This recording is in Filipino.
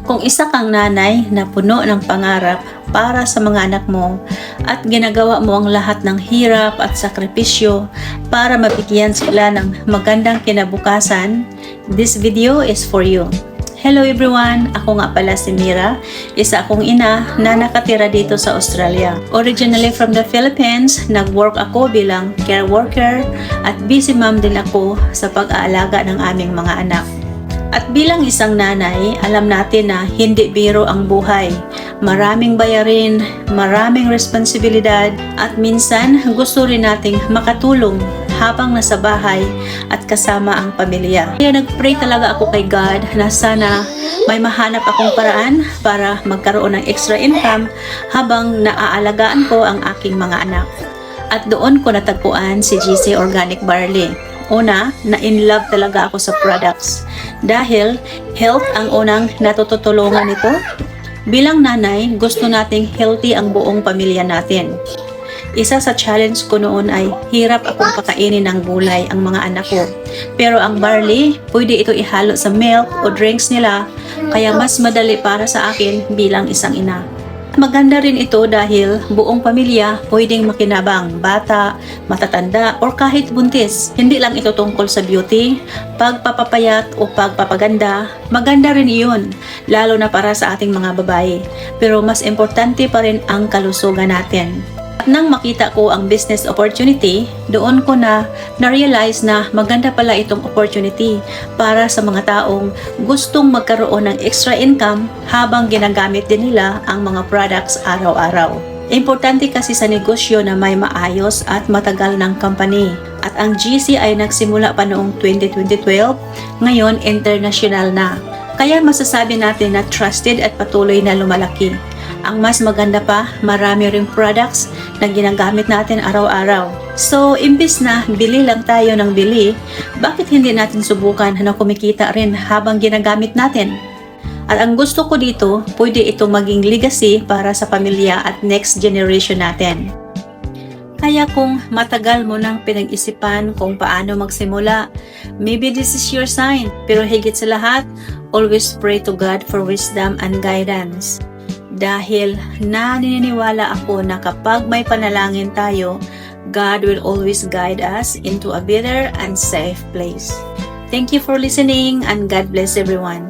Kung isa kang nanay na puno ng pangarap para sa mga anak mo at ginagawa mo ang lahat ng hirap at sakripisyo para mabigyan sila ng magandang kinabukasan, this video is for you. Hello everyone! Ako nga pala si Mira, isa akong ina na nakatira dito sa Australia. Originally from the Philippines, nag-work ako bilang care worker at busy mom din ako sa pag-aalaga ng aming mga anak. At bilang isang nanay, alam natin na hindi biro ang buhay. Maraming bayarin, maraming responsibilidad at minsan gusto rin nating makatulong habang nasa bahay at kasama ang pamilya. Kaya nag-pray talaga ako kay God na sana may mahanap akong paraan para magkaroon ng extra income habang naaalagaan ko ang aking mga anak. At doon ko natagpuan si GC Organic Barley. Una, na-in-love talaga ako sa products dahil health ang unang natutulungan nito. Bilang nanay, gusto nating healthy ang buong pamilya natin. Isa sa challenge ko noon ay hirap akong pakainin ng gulay ang mga anak ko. Pero ang barley, pwede ito ihalo sa milk o drinks nila, kaya mas madali para sa akin bilang isang ina. Maganda rin ito dahil buong pamilya pwedeng makinabang, bata, matatanda, or kahit buntis. Hindi lang ito tungkol sa beauty, pagpapapayat o pagpapaganda. Maganda rin iyon, lalo na para sa ating mga babae. Pero mas importante pa rin ang kalusugan natin. At nang makita ko ang business opportunity, doon ko na-realize na maganda pala itong opportunity para sa mga taong gustong magkaroon ng extra income habang ginagamit din nila ang mga products araw-araw. Importante kasi sa negosyo na may maayos at matagal ng company. At ang GC ay nagsimula pa noong 2012, ngayon international na. Kaya masasabi natin na trusted at patuloy na lumalaki. Ang mas maganda pa, marami ring products na ginagamit natin araw-araw. So, imbis na bili lang tayo ng bili, bakit hindi natin subukan na kumikita rin habang ginagamit natin? At ang gusto ko dito, pwede ito maging legacy para sa pamilya at next generation natin. Kaya kung matagal mo nang pinag-isipan kung paano magsimula, maybe this is your sign. Pero higit sa lahat, always pray to God for wisdom and guidance. Dahil naniniwala ako na kapag may panalangin tayo, God will always guide us into a better and safe place. Thank you for listening and God bless everyone.